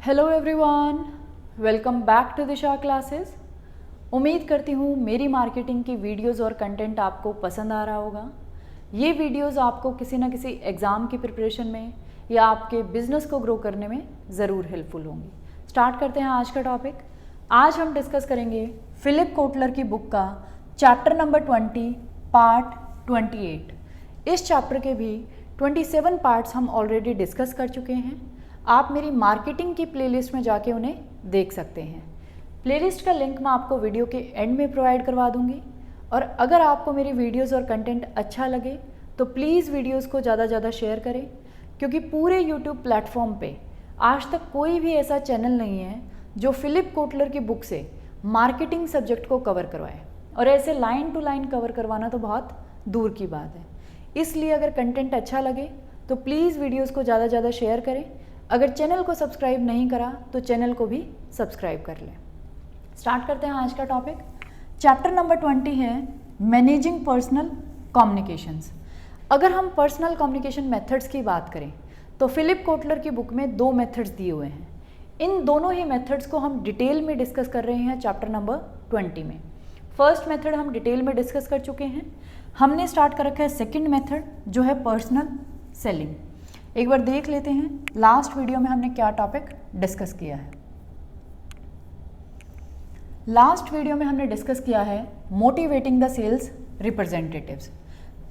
Hello everyone, welcome back to Disha classes. उम्मीद करती हूँ मेरी मार्केटिंग की वीडियोस और कंटेंट आपको पसंद आ रहा होगा। ये वीडियोस आपको किसी ना किसी एग्ज़ाम की प्रिपरेशन में या आपके बिजनेस को ग्रो करने में ज़रूर हेल्पफुल होंगी। स्टार्ट करते हैं आज का टॉपिक। आज हम डिस्कस करेंगे फिलिप कोटलर की बुक का चैप्टर नंबर 20 पार्ट 28। इस चैप्टर के भी 27 पार्ट्स हम ऑलरेडी डिस्कस कर चुके हैं। आप मेरी मार्केटिंग की प्लेलिस्ट में जाके उन्हें देख सकते हैं। प्लेलिस्ट का लिंक मैं आपको वीडियो के एंड में प्रोवाइड करवा दूंगी। और अगर आपको मेरी वीडियोस और कंटेंट अच्छा लगे तो प्लीज़ वीडियोस को ज़्यादा से ज़्यादा शेयर करें, क्योंकि पूरे यूट्यूब प्लेटफॉर्म पे आज तक कोई भी ऐसा चैनल नहीं है जो फिलिप कोटलर की बुक से मार्केटिंग सब्जेक्ट को कवर करवाए। और ऐसे लाइन टू लाइन कवर करवाना तो बहुत दूर की बात है। इसलिए अगर कंटेंट अच्छा लगे तो प्लीज़ वीडियोस को ज़्यादा से ज़्यादा शेयर करें। अगर चैनल को सब्सक्राइब नहीं करा तो चैनल को भी सब्सक्राइब कर लें। स्टार्ट करते हैं आज का टॉपिक। चैप्टर नंबर 20 है मैनेजिंग पर्सनल कम्युनिकेशंस। अगर हम पर्सनल कम्युनिकेशन मेथड्स की बात करें तो फिलिप कोटलर की बुक में 2 मेथड्स दिए हुए हैं। इन दोनों ही मेथड्स को हम डिटेल में डिस्कस कर रहे हैं चैप्टर नंबर 20 में। फर्स्ट मेथड हम डिटेल में डिस्कस कर चुके हैं। हमने स्टार्ट कर रखा है सेकंड मेथड, जो है पर्सनल सेलिंग। एक बार देख लेते हैं लास्ट वीडियो में हमने क्या टॉपिक डिस्कस किया है। लास्ट वीडियो में हमने डिस्कस किया है motivating the sales representatives.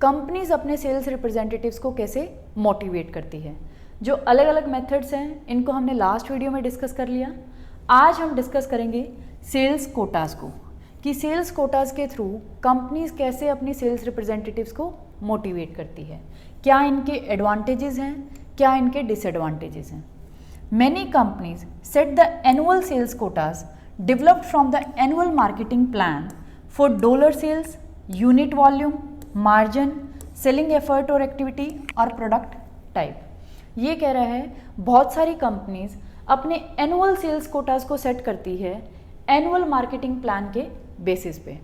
Companies अपने सेल्स रिप्रेजेंटेटिव्स को कैसे मोटिवेट करती है। जो अलग अलग मेथड्स हैं इनको हमने लास्ट वीडियो में डिस्कस कर लिया। आज हम डिस्कस करेंगे सेल्स कोटास को, कि सेल्स कोटास के थ्रू कंपनीज कैसे अपनी सेल्स रिप्रेजेंटेटिव्स को मोटिवेट करती है। क्या इनके एडवांटेजेस हैं, क्या इनके डिसएडवांटेजेस हैं। Many companies set the annual sales quotas developed from the annual marketing plan for dollar sales, unit volume, margin, selling effort और एक्टिविटी और प्रोडक्ट टाइप। ये कह रहा है बहुत सारी कंपनीज अपने एनुअल सेल्स कोटास को सेट करती है एनुअल मार्केटिंग प्लान के बेसिस पे।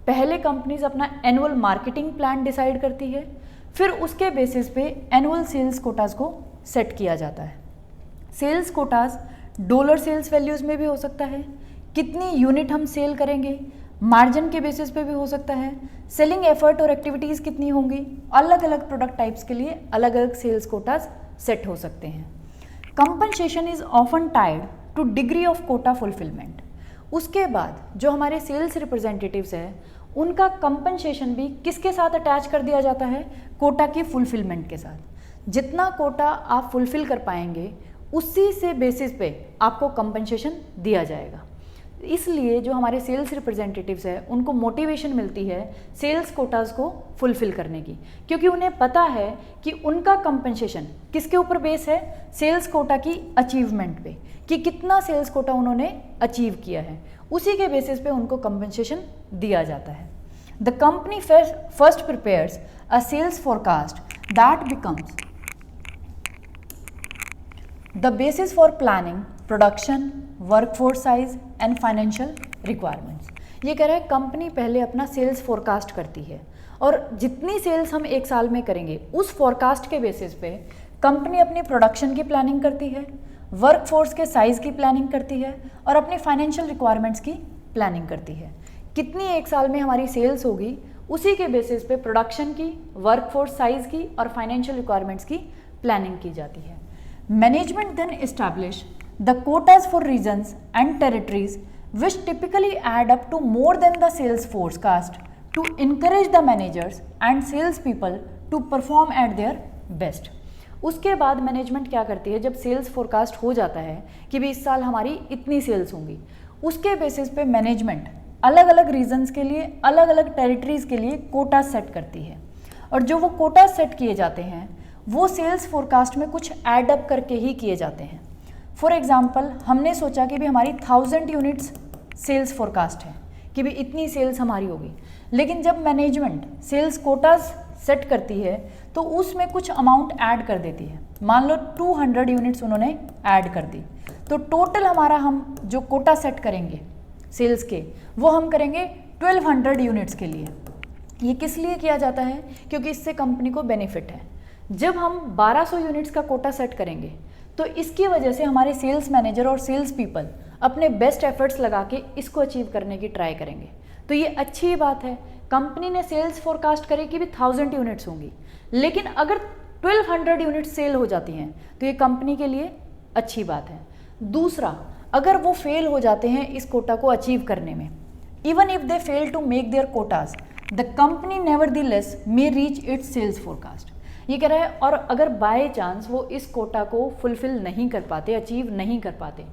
पहले कंपनीज अपना एनुअल मार्केटिंग प्लान डिसाइड करती है, फिर उसके बेसिस पे एनुअल सेल्स कोटास को सेट किया जाता है। Sales quotas dollar sales values में भी हो सकता है, कितनी यूनिट हम सेल करेंगे, मार्जिन के बेसिस पे भी हो सकता है, सेलिंग एफर्ट और एक्टिविटीज़ कितनी होंगी। अलग अलग प्रोडक्ट टाइप्स के लिए अलग अलग सेल्स कोटास सेट हो सकते हैं। Compensation is often tied to degree of quota fulfilment. उसके बाद जो हमारे सेल्स रिप्रेजेंटेटिव्स हैं उनका कंपनसेशन भी किसके साथ अटैच कर दिया जाता है, कोटा की फुलफिलमेंट के साथ। जितना कोटा आप फुलफिल कर पाएंगे उसी से बेसिस पे आपको कंपनसेशन दिया जाएगा। इसलिए जो हमारे सेल्स रिप्रेजेंटेटिव्स हैं उनको मोटिवेशन मिलती है सेल्स कोटास को फुलफिल करने की, क्योंकि उन्हें पता है कि उनका कंपनसेशन किसके ऊपर बेस है, सेल्स कोटा की अचीवमेंट पे, कि कितना सेल्स कोटा उन्होंने अचीव किया है। उसी के बेसिस पे उनको कंपनसेशन दिया जाता है। The company first prepares a sales forecast that becomes the basis for planning production, workforce size and financial requirements. ये कह रहा है कंपनी पहले अपना सेल्स फोरकास्ट करती है और जितनी सेल्स हम एक साल में करेंगे उस फोरकास्ट के बेसिस पे कंपनी अपनी प्रोडक्शन की प्लानिंग करती है, वर्कफोर्स के साइज़ की प्लानिंग करती है और अपनी फाइनेंशियल रिक्वायरमेंट्स की प्लानिंग करती है। कितनी एक साल में हमारी सेल्स होगी उसी के बेसिस पे प्रोडक्शन की, वर्कफोर्स साइज़ की और फाइनेंशियल रिक्वायरमेंट्स की प्लानिंग की जाती है। Management then establish the quotas for regions and territories which typically add up to more than the sales forecast to encourage the managers and sales people to perform at their best. उसके बाद management क्या करती है, जब sales forecast हो जाता है कि भी इस साल हमारी इतनी सेल्स होंगी, उसके बेसिस पे मैनेजमेंट अलग अलग रीजन्स के लिए, अलग अलग टेरिटरीज़ के लिए कोटा सेट करती है। और जो वो कोटा सेट किए जाते हैं वो सेल्स फोरकास्ट में कुछ एड अप करके ही किए जाते हैं। फॉर एग्जांपल हमने सोचा कि भी हमारी 1000 यूनिट्स सेल्स फोरकास्ट है, कि भी इतनी सेल्स हमारी होगी, लेकिन जब मैनेजमेंट सेल्स कोटास सेट करती है तो उसमें कुछ अमाउंट ऐड कर देती है। मान लो 200 यूनिट्स उन्होंने ऐड कर दी, तो टोटल हमारा हम जो कोटा सेट करेंगे सेल्स के वो हम करेंगे 1200 यूनिट्स के लिए। ये किस लिए किया जाता है, क्योंकि इससे कंपनी को बेनिफिट है। जब हम 1200 यूनिट्स का कोटा सेट करेंगे तो इसकी वजह से हमारे सेल्स मैनेजर और सेल्स पीपल अपने बेस्ट एफर्ट्स लगा के इसको अचीव करने की ट्राई करेंगे। तो ये अच्छी बात है। कंपनी ने सेल्स फोरकास्ट करे कि भी 1000 यूनिट्स होंगी, लेकिन अगर 1200 यूनिट्स सेल हो जाती हैं तो ये कंपनी के लिए अच्छी बात है। दूसरा, अगर वो फेल हो जाते हैं इस कोटा को अचीव करने में, even if they fail to make their quotas, the company nevertheless may reach its sales forecast. ये कह रहा है और अगर बाय चांस वो इस कोटा को फुलफिल नहीं कर पाते, अचीव नहीं कर पाते,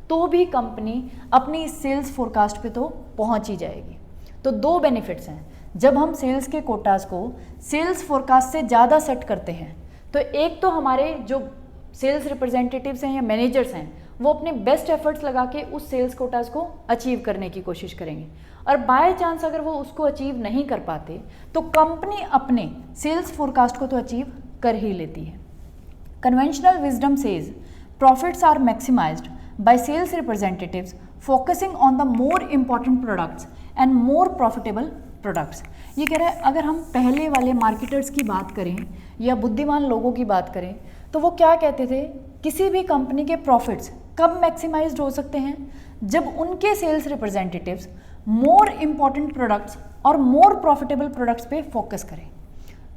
तो भी कंपनी अपनी सेल्स फोरकास्ट पे तो पहुंच ही जाएगी। तो दो बेनिफिट्स हैं जब हम सेल्स के कोटाज को सेल्स फोरकास्ट से ज़्यादा सेट करते हैं। तो एक तो हमारे जो सेल्स रिप्रेजेंटेटिव्स हैं या मैनेजर्स हैं वो अपने बेस्ट एफर्ट्स लगा के उस सेल्स कोटाज को अचीव करने की कोशिश करेंगे, और बाय चांस अगर वो उसको अचीव नहीं कर पाते तो कंपनी अपने सेल्स फोरकास्ट को तो अचीव कर ही लेती है। Conventional wisdom says profits are maximised by sales representatives focusing on the more important products and more profitable products। ये कह रहा है अगर हम पहले वाले मार्केटर्स की बात करें या बुद्धिमान लोगों की बात करें तो वो क्या कहते थे, किसी भी कंपनी के प्रॉफिट्स कब मैक्सिमाइज्ड हो सकते हैं, जब उनके sales representatives more important products और मोर प्रॉफिटेबल प्रोडक्ट्स पे फोकस करें।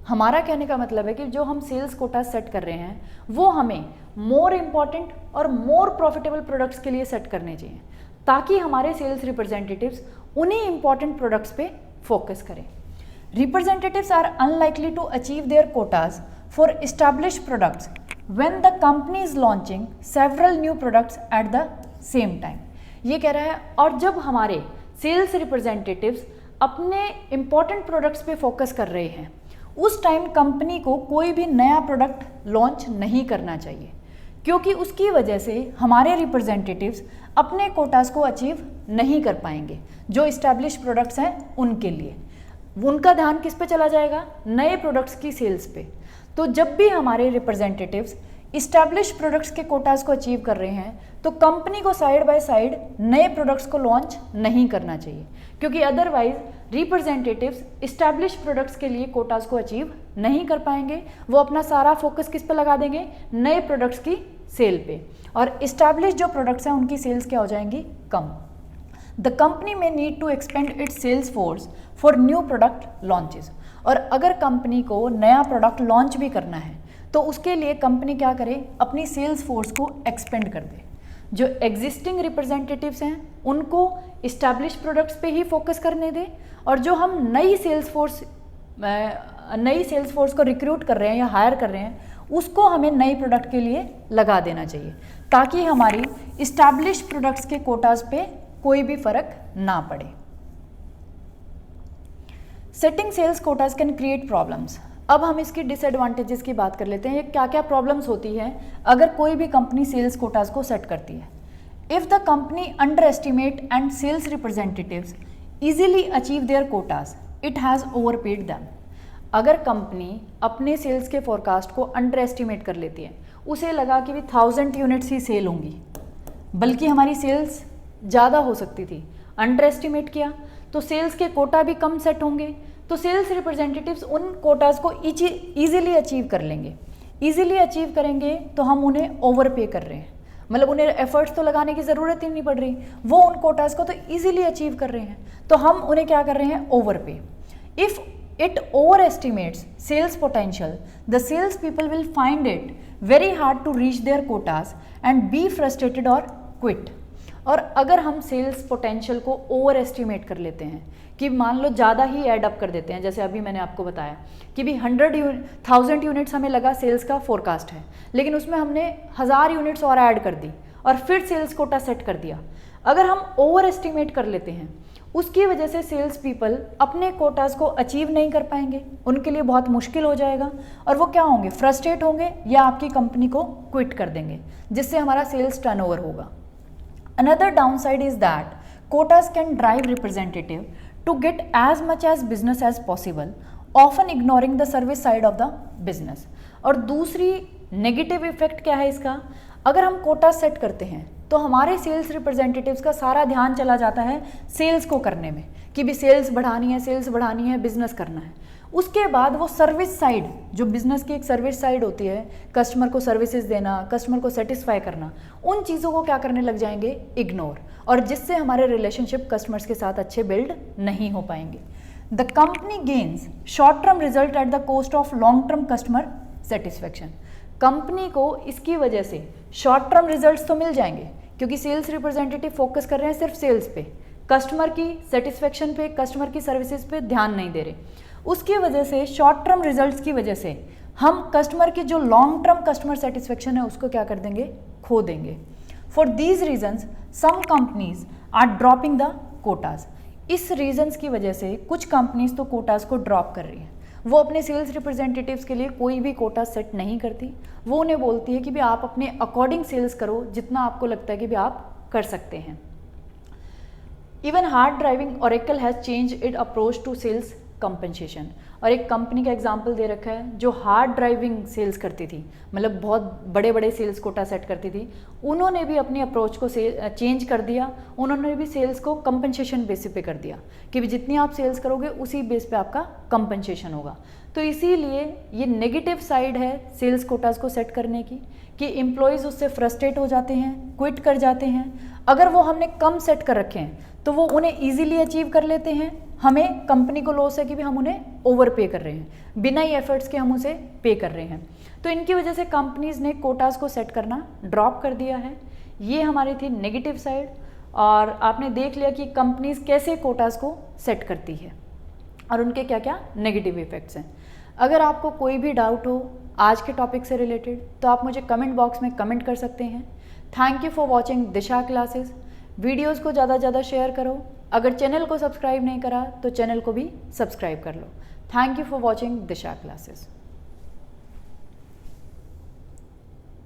हमारा कहने का मतलब है कि जो हम सेल्स कोटा सेट कर रहे हैं वो हमें मोर इम्पॉर्टेंट और मोर प्रॉफिटेबल प्रोडक्ट्स के लिए सेट करने चाहिए, ताकि हमारे सेल्स रिप्रेजेंटेटिव्स उन्हीं इम्पॉर्टेंट प्रोडक्ट्स पे फोकस करें। Representatives are unlikely to achieve their quotas for established products when the company is launching several new products at the same time. ये कह रहा है और जब हमारे सेल्स रिप्रेजेंटेटिव्स अपने इम्पॉर्टेंट प्रोडक्ट्स पे फोकस कर रहे हैं उस टाइम कंपनी को कोई भी नया प्रोडक्ट लॉन्च नहीं करना चाहिए, क्योंकि उसकी वजह से हमारे रिप्रेजेंटेटिव्स अपने कोटास को अचीव नहीं कर पाएंगे। जो इस्टेब्लिश प्रोडक्ट्स हैं उनके लिए उनका ध्यान किस पे चला जाएगा, नए प्रोडक्ट्स की सेल्स पे। तो जब भी हमारे रिप्रेजेंटेटिव्स इस्टेब्लिश प्रोडक्ट्स के कोटास को अचीव कर रहे हैं तो कंपनी को साइड बाय साइड नए प्रोडक्ट्स को लॉन्च नहीं करना चाहिए, क्योंकि अदरवाइज रिप्रेजेंटेटिव्स इस्टेब्लिश प्रोडक्ट्स के लिए कोटास को अचीव नहीं कर पाएंगे। वो अपना सारा फोकस किस पे लगा देंगे, नए प्रोडक्ट्स की सेल पे, और इस्टेब्लिश जो प्रोडक्ट्स हैं उनकी सेल्स क्या हो जाएंगी, कम। The company may need to expand its sales force for new product launches. और अगर कंपनी को नया प्रोडक्ट लॉन्च भी करना है तो उसके लिए कंपनी क्या करे, अपनी सेल्स फोर्स को एक्सपेंड कर दे। जो एग्जिस्टिंग रिप्रेजेंटेटिव्स हैं उनको इस्टेब्लिश प्रोडक्ट्स पे ही फोकस करने दे, और जो हम नई सेल्स फोर्स को रिक्रूट कर रहे हैं या हायर कर रहे हैं उसको हमें नई प्रोडक्ट के लिए लगा देना चाहिए, ताकि हमारी इस्टेब्लिश प्रोडक्ट्स के कोटाज पे कोई भी फर्क ना पड़े। Setting sales quotas can create problems. अब हम इसकी डिसएडवांटेजेस की बात कर लेते हैं, ये क्या क्या प्रॉब्लम्स होती है अगर कोई भी कंपनी सेल्स कोटाज को सेट करती है। If the company underestimate and sales representatives easily achieve their quotas it has overpaid them. अगर कंपनी अपने सेल्स के फोरकास्ट को अंडर एस्टिमेट कर लेती है, उसे लगा कि भी 1000 यूनिट्स ही सेल होंगी, बल्कि हमारी सेल्स ज़्यादा हो सकती थी, अंडर एस्टिमेट किया तो सेल्स के कोटा भी कम सेट होंगे, तो सेल्स रिप्रेजेंटेटिव्स उन कोटाज को ईजिली अचीव कर लेंगे। ईजिली अचीव करेंगे तो हम उन्हें ओवर पे कर रहे हैं, मतलब उन्हें एफर्ट्स तो लगाने की ज़रूरत ही नहीं पड़ रही, वो उन कोटाज को तो ईजिली अचीव कर रहे हैं, तो हम उन्हें क्या कर रहे हैं, ओवर पे। If it overestimates sales potential, the sales people will find it very hard to reach their quotas and be frustrated or quit। और अगर हम सेल्स पोटेंशियल को ओवर एस्टिमेट कर लेते हैं कि मान लो ज़्यादा ही ऐड अप कर देते हैं, जैसे अभी मैंने आपको बताया कि भी 1000 यूनिट्स हमें लगा सेल्स का फोरकास्ट है, लेकिन उसमें हमने 1000 यूनिट्स और ऐड कर दी और फिर सेल्स कोटा सेट कर दिया। अगर हम ओवर एस्टिमेट कर लेते हैं उसकी वजह से सेल्स पीपल अपने कोटाज को अचीव नहीं कर पाएंगे, उनके लिए बहुत मुश्किल हो जाएगा और वो क्या होंगे, फ्रस्ट्रेट होंगे या आपकी कंपनी को क्विट कर देंगे, जिससे हमारा सेल्स टर्नओवर होगा। Another downside is that quotas can drive representative to get as much as business as possible, often ignoring the service side of the business। और दूसरी नेगेटिव इफेक्ट क्या है इसका, अगर हम कोटा सेट करते हैं तो हमारे सेल्स रिप्रेजेंटेटिव्स का सारा ध्यान चला जाता है सेल्स को करने में कि भी सेल्स बढ़ानी है, बिजनेस करना है। उसके बाद वो सर्विस साइड, जो बिजनेस की एक सर्विस साइड होती है, कस्टमर को सर्विसेज देना, कस्टमर को सेटिस्फाई करना, उन चीज़ों को क्या करने लग जाएंगे, इग्नोर, और जिससे हमारे रिलेशनशिप कस्टमर्स के साथ अच्छे बिल्ड नहीं हो पाएंगे। The company gains short term result at the cost of long term customer satisfaction. Company को इसकी वजह से शॉर्ट टर्म रिजल्ट्स तो मिल जाएंगे, क्योंकि सेल्स रिप्रेजेंटेटिव फोकस कर रहे हैं सिर्फ सेल्स पे, कस्टमर की सेटिस्फेक्शन पे, कस्टमर की सर्विसेज पे ध्यान नहीं दे रहे। उसकी वजह से, शॉर्ट टर्म रिजल्ट्स की वजह से हम कस्टमर की जो लॉन्ग टर्म कस्टमर सेटिस्फेक्शन है उसको क्या कर देंगे, खो देंगे। For these reasons some companies are dropping the quotas. इस रीजन्स की वजह से कुछ कंपनीज तो कोटाज को ड्रॉप कर रही हैं। वो अपने सेल्स रिप्रेजेंटेटिव्स के लिए कोई भी कोटा सेट नहीं करती। वो उन्हें बोलती है कि भी आप अपने अकॉर्डिंग सेल्स करो, जितना आपको लगता है कि भी आप कर सकते हैं। Even hard driving Oracle has change it approach to sales compensation. और एक कंपनी का एग्जांपल दे रखा है जो हार्ड ड्राइविंग सेल्स करती थी, मतलब बहुत बड़े बड़े सेल्स कोटा सेट करती थी, उन्होंने भी अपनी अप्रोच को चेंज कर दिया। उन्होंने भी सेल्स को कंपनसेशन बेसिस पे कर दिया कि भी जितनी आप सेल्स करोगे उसी बेस पे आपका कंपनसेशन होगा। तो इसीलिए ये नेगेटिव साइड है सेल्स कोटाज को सेट करने की, कि एम्प्लॉयज़ उससे फ्रस्ट्रेट हो जाते हैं, क्विट कर जाते हैं। अगर वो हमने कम सेट कर रखे हैं तो वो उन्हें ईजिली अचीव कर लेते हैं, हमें कंपनी को लॉस है कि भी हम उन्हें ओवर पे कर रहे हैं, बिना ही एफर्ट्स के हम उसे पे कर रहे हैं। तो इनकी वजह से कंपनीज ने कोटाज को सेट करना ड्रॉप कर दिया है। ये हमारी थी नेगेटिव साइड, और आपने देख लिया कि कंपनीज कैसे कोटाज को सेट करती है और उनके क्या क्या नेगेटिव इफेक्ट्स हैं। अगर आपको कोई भी डाउट हो आज के टॉपिक से रिलेटेड तो आप मुझे कमेंट बॉक्स में कमेंट कर सकते हैं। Thank you for watching Disha classes. Videos को ज़्यादा से ज़्यादा शेयर करो। अगर चैनल को सब्सक्राइब नहीं करा तो चैनल को भी सब्सक्राइब कर लो। Thank you for watching Disha classes.